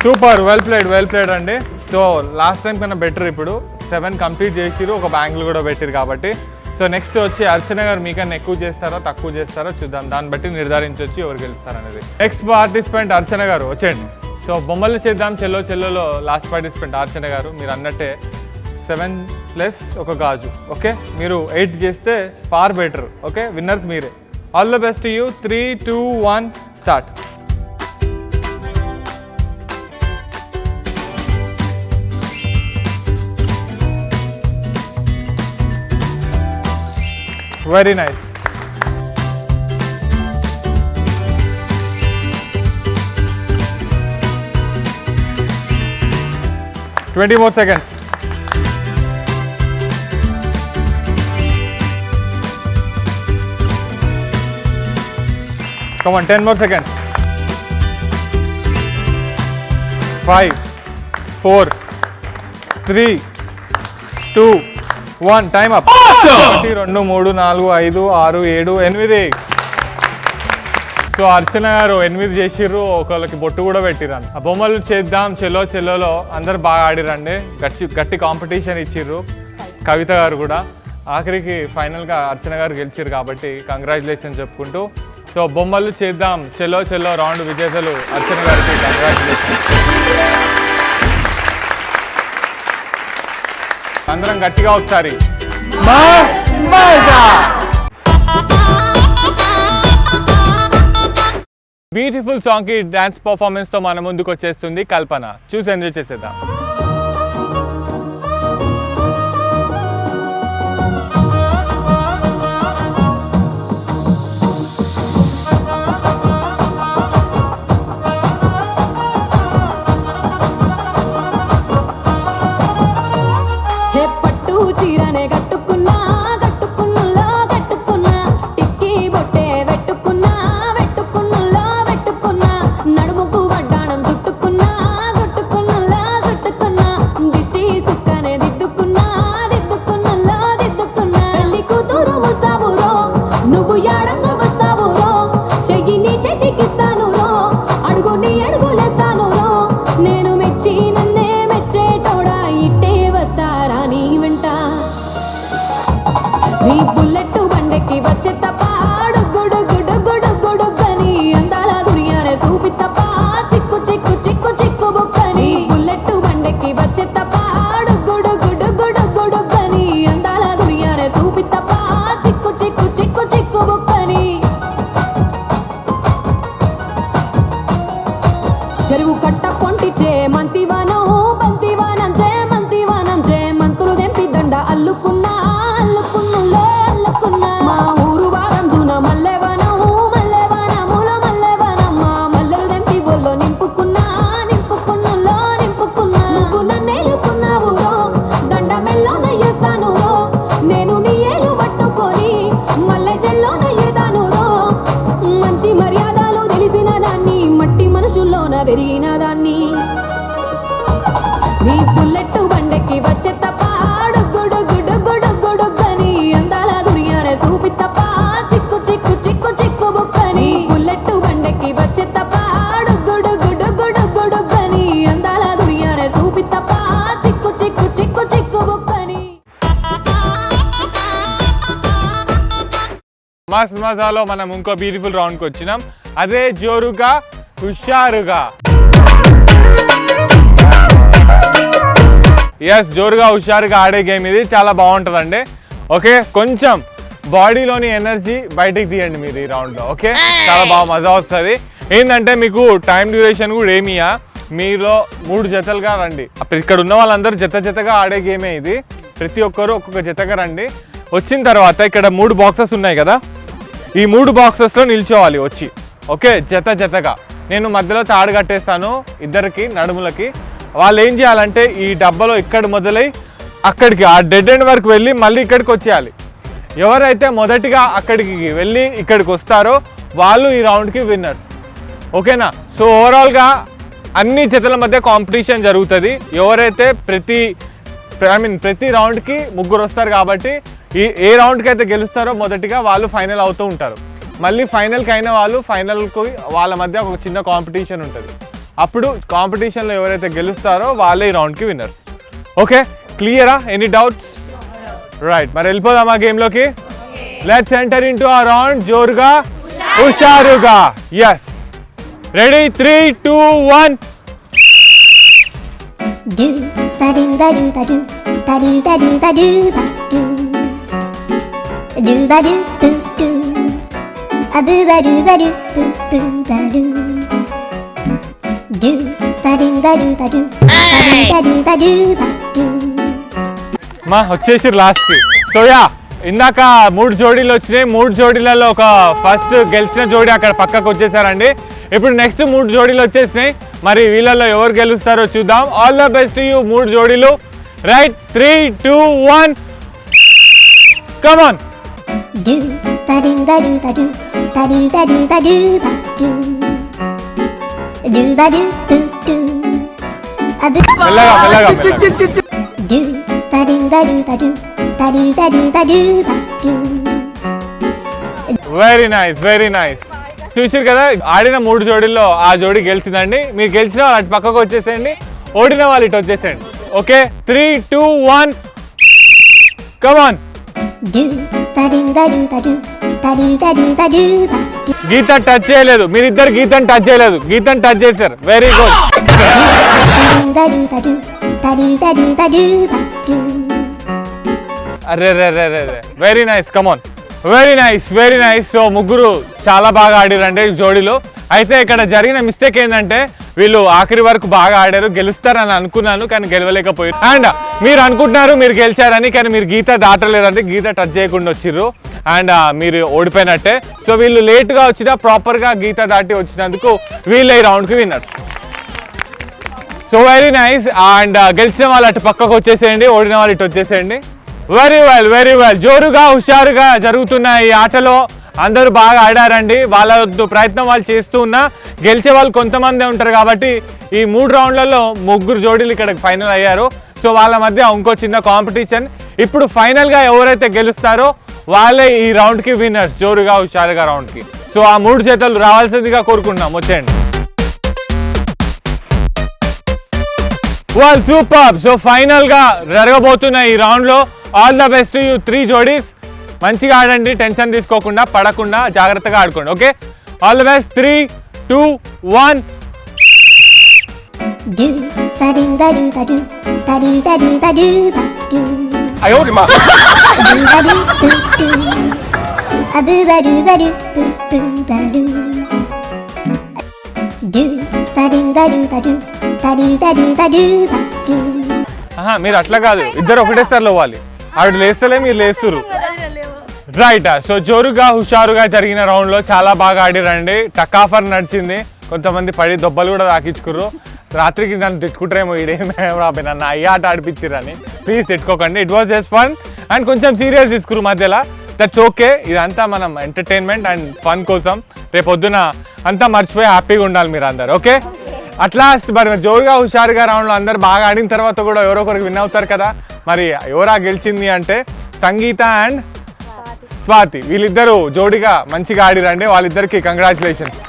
సూపర్, వెల్ ప్లేడ్ అండి. సో లాస్ట్ టైం కన్నా బెటర్. ఇప్పుడు 7 కంప్లీట్ చేసిరు, ఒక బ్యాంగిల్ కూడా పెట్టిరు కాబట్టి. సో నెక్స్ట్ వచ్చి అర్చన గారు మీకన్నా ఎక్కువ చేస్తారో తక్కువ చేస్తారో చూద్దాం. దాన్ని బట్టి నిర్ధారించవచ్చు ఎవరు గెలుస్తారనేది. నెక్స్ట్ పార్టిసిపెంట్ అర్చన గారు వచ్చేయండి. సో బొమ్మలు చేద్దాం చెల్లో చెల్లోలో లాస్ట్ పార్టిసిపెంట్ అర్చన గారు. మీరు అన్నట్టే 7 ప్లస్ ఒక గాజు. ఓకే, మీరు 8 చేస్తే ఫార్ బెటర్. ఓకే, విన్నర్స్ మీరే. All the best you. 3, 2, 1 start. Very nice. Twenty more seconds. Come on, 10 more seconds. 5, 4, 3, 2, 1. Time up. Awesome! 1, 2, 3, 4, 5, 6, 7, 8. So Archana గారు 8 చేసిర్రు, ఒకళ్ళకి బొట్టు కూడా పెట్టిర్రు. ఆ బొమ్మలు చేద్దాం చెల్లో చెల్లోలో అందరు బాగా ఆడిరండి. గట్టి కాంపిటీషన్ ఇచ్చిర్రు. కవిత గారు కూడా ఆఖరికి ఫైనల్గా అర్చన గారు గెలిచారు కాబట్టి కంగ్రాచులేషన్ చెప్పుకుంటూ సో బొమ్మలు చేద్దాం చెలో చెలో రౌండ్ విజేతలు అర్చన గారికి కంగ్రాచులేషన్. అందరం గట్టిగా ఒకసారి బ్యూటిఫుల్ సాంగ్ కి డాన్స్ పర్ఫార్మెన్స్ తో మన ముందుకు వచ్చేస్తుంది కల్పన. చూసి ఎంజాయ్ చేసేద్దాం. పట్టు చీరనే కట్టుకున్నా కట్టుకున్నుల్లో కట్టుకున్నా టిక్కి బొట్టే వెట్టుకున్నా వెట్టుకున్నుల్లో వెట్టుకున్నా నడుముకు వడ్డాణం చుట్టుకున్నా చుట్టుకున్నుల్లో చుట్టుకున్నా దిష్టి సుక్కనే దిద్దుకున్నా దిద్దుకున్నుల్లో దిద్దుకున్నా పెళ్లి కూతురు ముస్తావురో నువ్వు యాడంగా వస్తావురో చెయ్యి నీ చేతికిస్తాను రో అడుగు నీ అడుగులేస్తాను రో నేను మెచ్చి నన్నే మెచ్చేటోడా ఇట్టే వస్తారా నీ వెంట నీ బుల్లెట్ బండెక్కి వచ్చే తప్ప గుడు గుడు గుడు గుడు గని అందాల దునియానే చూపి తప్ప చిక్కు చిక్కు చిక్కు చిక్కు బుక్కని బుల్లెట్ బండెక్కి వచ్చే తప్ప గుడు గుడు గుడు గుడు గని అందాల దునియానే చూపి తప్ప చిక్కు చిక్కు చిక్కు చిక్కు బుక్కని చెరువు కట్ట పొంటిచే మంతివానం బంతివానం చే మంతివానం చే మంతులు దెంపి దండ అల్లుకున్నా అల్లుకున్నులే అల్లుకున్నా మా ఊరు భాగం జూన మల్లెవనం మల్లెవనముల మల్లెవనం మా మల్లెలు దెంపి ఒళ్ళో నింపుకున్నా నింపుకున్నులో నింపుకున్నా నువ్వు నన్నేలుకున్నావు రో దండ మెల్లో నయ్యేస్తాను రో నేను నీ ఏలు పట్టుకొని మల్లె చెల్లో నయ్యేదాను రో మంచి మర్యాదలు తెలిసిన దాన్ని మట్టి మనుషుల్లోన పెరిగిన దాన్ని నీ బుల్లెట్ బండెక్కి వచ్చే తప్ప గుడు గుడు గుడు గుడు గని అందాల దునియానే చూపి తప్ప చిక్కు చిక్కు చిక్కు చిక్కు బుక్కని బుల్లెట్ బండెక్కి వచ్చే తప్ప గుడు గుడు గుడు గుడు గని అందాల దునియానే చూపి తప్ప చిక్కు చిక్కు చిక్కు చిక్కు బుక్కని మస్త్ మజాలో మనం ఇంకో బ్యూటిఫుల్ రౌండ్కి వచ్చినాం. అదే జోరుగా హుషారుగా. ఎస్, జోరుగా హుషారుగా ఆడే గేమ్ ఇది. చాలా బాగుంటుందండి. ఓకే, కొంచెం బాడీలోని ఎనర్జీ బయటికి తీయండి మీరు ఈ రౌండ్లో. ఓకే, చాలా బాగా మజా వస్తుంది. ఏంటంటే మీకు టైం డ్యూరేషన్ కూడా ఏమియా, మీలో 3 జతలుగా రండి. ఇక్కడ ఉన్న వాళ్ళందరూ జతగా ఆడే గేమే ఇది. ప్రతి ఒక్కరు ఒక్కొక్క జతగా రండి. వచ్చిన తర్వాత ఇక్కడ 3 బాక్సెస్ ఉన్నాయి కదా, ఈ 3 బాక్సెస్లో నిల్చోవాలి వచ్చి. ఓకే, జతగా నేను మధ్యలో తాడు కట్టేస్తాను ఇద్దరికి నడుములకి. వాళ్ళు ఏం చేయాలంటే ఈ డబ్బాలో ఇక్కడ మొదలై అక్కడికి ఆ డెడ్ ఎండ్ వరకు వెళ్ళి మళ్ళీ ఇక్కడికి వచ్చేయాలి. ఎవరైతే మొదటిగా అక్కడికి వెళ్ళి ఇక్కడికి వస్తారో వాళ్ళు ఈ రౌండ్కి విన్నర్స్. ఓకేనా? సో ఓవరాల్గా అన్ని జతల మధ్య కాంపిటీషన్ జరుగుతుంది. ఎవరైతే ప్రతి రౌండ్కి 3 వస్తారు కాబట్టి ఏ రౌండ్కి అయితే గెలుస్తారో మొదటిగా వాళ్ళు ఫైనల్ అవుతూ ఉంటారు. మళ్ళీ ఫైనల్కి అయిన వాళ్ళు ఫైనల్కి వాళ్ళ మధ్య ఒక చిన్న కాంపిటీషన్ ఉంటుంది. అప్పుడు కాంపిటీషన్లో ఎవరైతే గెలుస్తారో వాళ్ళే ఈ రౌండ్కి విన్నర్స్. ఓకే, క్లియరా? Any doubts? రైట్, మరి వెళ్ళిపోదాం ఆ గేమ్లోకి. లెట్స్ ఎంటర్ ఇంటూ ఆ రౌండ్ జోరుగా హుషారుగా. Yes, ready? 3, 2, 1. Do ba do ba do ba do ba do ba do ba do ba do ba do boo do a boo ba do ba do boo boo ba do ba do ba do ba do ba do ba do ba do. మా వచ్చేసి లాస్ట్కి. సో యా, ఇందాక 3 జోడీలు వచ్చినాయి. 3 జోడీలలో ఒక ఫస్ట్ గెలిచిన జోడీ అక్కడ పక్కకు వచ్చేసారండి. ఇప్పుడు నెక్స్ట్ 3 జోడీలు వచ్చేసినాయి. మరి వీళ్ళలో ఎవరు గెలుస్తారో చూద్దాం. ఆల్ ద బెస్ట్ యూ 3 జోడీలు. Right, 3, 2, 1, come on. Do ba do ba do ba do ba do ba do ba do ba do ba do boo do a boo మెల్లగా do ba do ba do ba do ba do ba do ba do ba do. Very nice, very nice. చూసారు కదా, ఆడిన 3 జోడీల్లో ఆ జోడీ గెలిచిందండి. మీరు గెలిచిన వాళ్ళు అటు పక్కకు వచ్చేసేయండి, ఓడిన వాళ్ళు ఇటు వచ్చేసేయండి. Okay, 3, 2, 1, come on. గీత టచ్ చేయలేదు, మీరిద్దరు గీతను టచ్ చేయలేదు, గీతను టచ్ చేశారు. Very good. అరే రే రే రే రే very nice, come on, very nice, very nice. So ముగ్గురు చాలా బాగా ఆడిరండి జోడీలో. అయితే ఇక్కడ జరిగిన మిస్టేక్ ఏంటంటే వీళ్ళు ఆఖరి వరకు బాగా ఆడారు, గెలుస్తారని అనుకున్నాను కానీ గెలవలేకపోయారు. అండ్ మీరు అనుకుంటున్నారు మీరు గెలిచారని, కానీ మీరు గీత దాటలేదంటే గీత టచ్ చేయకుండా వచ్చిర్రు అండ్ మీరు ఓడిపోయినట్టే. సో వీళ్ళు లేట్గా వచ్చినా ప్రాపర్గా గీత దాటి వచ్చినందుకు వీళ్ళు ఈ రౌండ్కి winners. So very nice. And గెలిచిన వాళ్ళు అటు పక్కకు వచ్చేసేయండి, ఓడిన వాళ్ళు ఇటు వచ్చేసేయండి. Very well, very well. జోరుగా హుషారుగా జరుగుతున్న ఈ ఆటలో అందరూ బాగా ఆడారండి. వాళ్ళ ప్రయత్నం వాళ్ళు చేస్తూ ఉన్నా గెలిచే వాళ్ళు కొంతమంది ఉంటారు కాబట్టి ఈ 3 రౌండ్లలో 3 జోడీలు ఇక్కడ ఫైనల్ అయ్యారు. సో వాళ్ళ మధ్య ఇంకో చిన్న కాంపిటీషన్. ఇప్పుడు ఫైనల్గా ఎవరైతే గెలుస్తారో వాళ్ళే ఈ రౌండ్కి విన్నర్స్, జోరుగా హుషారుగా రౌండ్కి. సో ఆ 3 చేతులు రావాల్సిందిగా కోరుకుంటున్నాం, వచ్చేయండి. Well super. సో ఫైనల్గా జరగబోతున్న ఈ రౌండ్లో ఆల్ ద బెస్ట్ యూ 3 జోడీస్. మంచిగా ఆడండి, టెన్షన్ తీసుకోకుండా పడకుండా జాగ్రత్తగా ఆడుకోండి. Okay, all the best. 3, 2, 1. మీరు అట్లా కాదు, ఇద్దరు ఒకటేసారి లేవాలి. ఆవిడ లేస్తలే, మీరు లేస్తురు. రైట్. సో జోరుగా హుషారుగా జరిగిన రౌండ్లో చాలా బాగా ఆడిరండి. టక్ ఆఫర్ నడిచింది, కొంతమంది పడి దెబ్బలు కూడా తాకించుకుర్రు. రాత్రికి నన్ను తిట్టుకుంటారేమో, ఈడేమో నన్ను ఈ ఆట ఆడిపించిరని. ప్లీజ్ తిట్టుకోకండి, it was just fun. And కొంచెం సీరియస్ తీసుకురు మధ్యలో, దట్స్ ఓకే. ఇదంతా మనం ఎంటర్టైన్మెంట్ అండ్ ఫన్ కోసం. రేపు పొద్దున అంతా మర్చిపోయి హ్యాపీగా ఉండాలి మీరు అందరు. ఓకే, అట్లాస్ట్ మరి జోరుగా హుషారుగా రౌండ్లో అందరు బాగా ఆడిన తర్వాత కూడా ఎవరో ఒకరికి విన్ అవుతారు కదా. మరి ఎవరా గెలిచింది అంటే సంగీత అండ్ స్వాతి. వీళ్ళిద్దరూ జోడిగా మంచిగా ఆడిరండి, వాళ్ళిద్దరికి congratulations.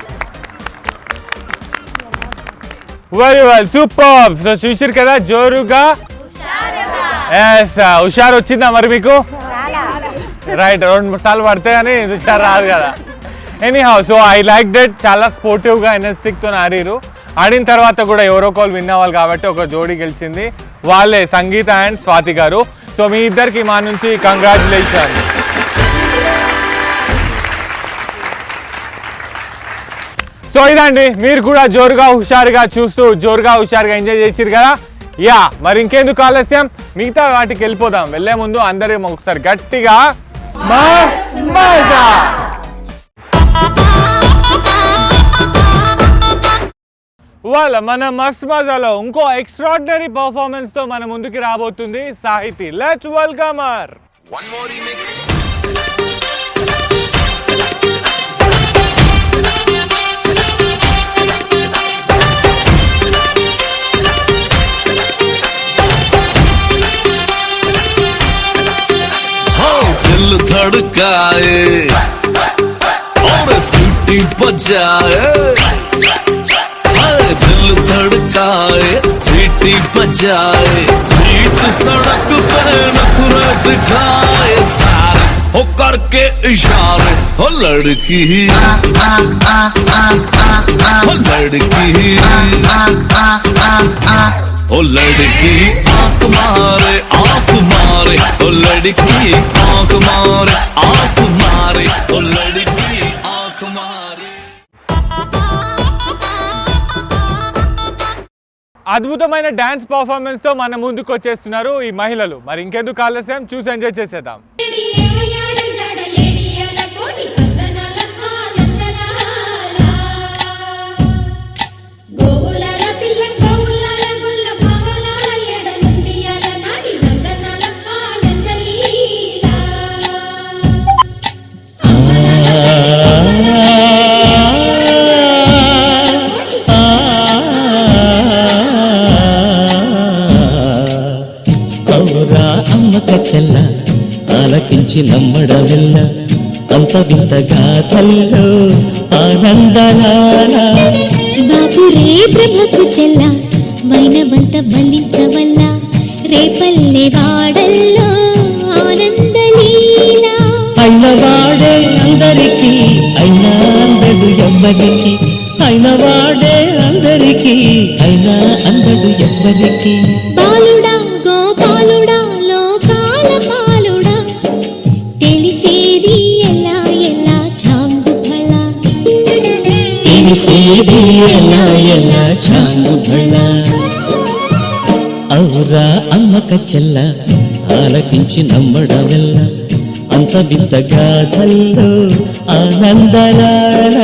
Very well, super. So చూసారు కదా జోరుగా. ఎస్, హుషారు వచ్చిందా మరి మీకు? రైట్, 2-3 సార్లు పడితే కానీ హుషారు రాదు కదా. Anyhow, so I like that. చాలా స్పోర్టివ్గా ఎనర్జెటిక్తో ఆడిరు. ఆడిన తర్వాత కూడా ఎవరో ఒకరు విన్ అవ్వాలి కాబట్టి ఒక జోడీ గెలిచింది, వాళ్ళే సంగీత అండ్ స్వాతి గారు. సో మీ ఇద్దరికి మా నుంచి కంగ్రాచులేషన్. సో ఇదండి, మీరు కూడా జోరుగా హుషారుగా చూస్తూ జోరుగా హుషారుగా ఎంజాయ్ చేసిరు కదా. యా, మరి ఇంకెందుకు ఆలస్యం, మిగతా వాటికి వెళ్ళిపోదాం. వెళ్ళే ముందు అందరూ ఒకసారి గట్టిగా మస్త్ మజా. వాళ్ళ మన మస్త్ మజాలో ఇంకో ఎక్స్ట్రాడినరీ పర్ఫార్మెన్స్ తో మన ముందుకి రాబోతుంది Sahithi. Let's welcome her. One more remix. दिल धड़काए और सीटी बजाए, दिल धड़काए सीटी बजाए, बीच सड़क पे नखरा दिखाए सारे हो करके इशारे, हो लड़की हो लड़की ओ लड़की आंख मारे ओ लड़की आंख मारे ओ लड़की आंख मारे. అద్భుతమైన డాన్స్ పర్ఫార్మెన్స్ తో మన ముందుకు వచ్చేస్తున్నారు ఈ మహిళలు. మరి ఇంకెందుకు ఆలస్యం, చూసి ఎంజాయ్ చేసేద్దాం. చెల్ల ఆలకించి నమ్మడమిల్ల అంత వింత గాథల్లో ఆనందనాల బాపురే బ్రహ్మకు చెల్ల వైనవంత బలించవల్ల రేపల్లె వాడల్లో ఆనందలీల. ఎవ్వరికి అయిన వాడే అందరికి అయినా అందడు ఎవ్వరికి బాలుడా గోపాలుడా లోకాల పాలుడా తెలిసేది ఎలా ఎలా చాంగు ఫళ తెలిసేది ఎలా ఎలా చాంగు ఫళ ఔరా అమ్మక చెల్ల ఆలకించి నమ్మడమెల్ల అంత వింత గాథల్లో ఆనందలాల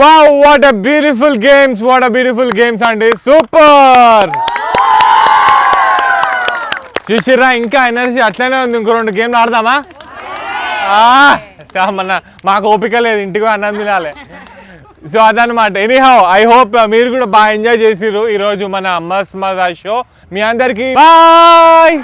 wow what a beautiful games అండి సూపర్ చూసిర్రా ఇంకా ఎనర్జీ అట్లనే ఉంది ఇంకో 2 గేమ్లు ఆడదామా మన మాకు ఓపిక లేదు ఇంటికి అన్నం తినాలి సో అదనమాట ఎనీహౌ ఐ హోప్ మీరు కూడా బాగా ఎంజాయ్ చేసిర్రు ఈరోజు మన మస్త్ మజా షో మీ అందరికీ బాయ్